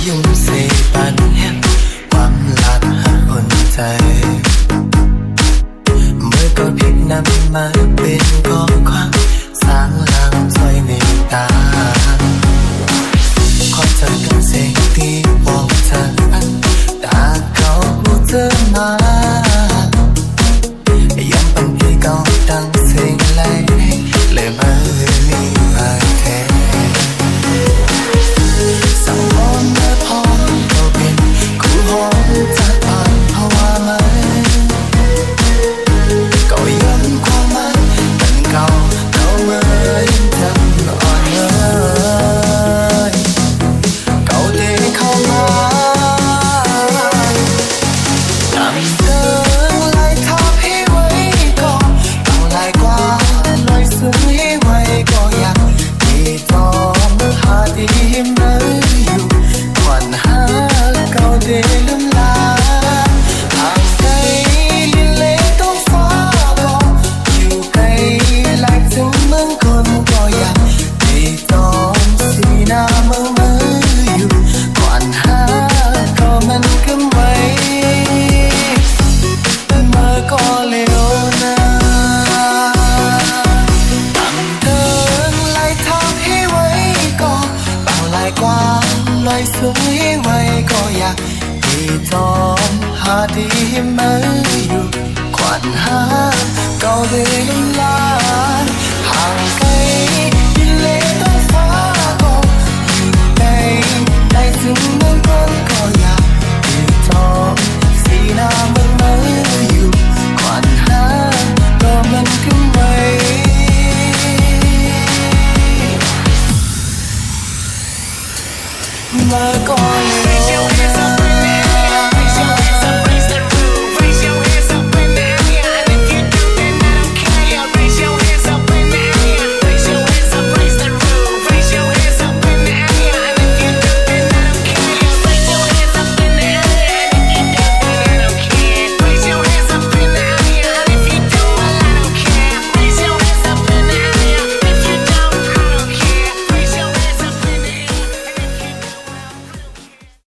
ยุ่งสิปันความลับหาคนใจเมื่อก็พลิกนำมาเป็นข้อความสร้างหลังถอยในตาขอเธอเป็นเสียงที่บอกเธอตาเขาพูดเธอมายังเป็นที่เก่าดังเสียงไหลเลยมามีมาแทนสังวรเมื่อพอเราเป็นคู่หอมจะผ่านภาวะไหมก็ย้ำความมันเป็นเก่าเราเมื่อยังจำอ่อนเอ่ยเก่าที่เข้ามาจำเดินไล่ทับให้ไว้ก่อนเอาไล่กว่าลอยสูงให้ไว้ก็อยากที่จอมหาที่ไม่อยู่ควันหาเก่าเดินลืมลาห่างไกลลินเล่ต้องฟ้าบอกอยู่ไกลหลายถึงเมืองคนก็อยากที่จอมสีหน้าเมื่ออยู่ควันหาก็มันกำไว้เมื่อก็เร็วนะตั้งเดินไล่ทับให้ไว้ก็บางลายกว่าลอยสูงให้ไว้ก็อยากที่จอมหาที่ไม่อยู่ควันหาเก่าเดินลาห่างไกลดินเล่ต้องฟ้าก็อยู่ในได้ถึงเมืองคนก็อยากที่จอมสีน้ำ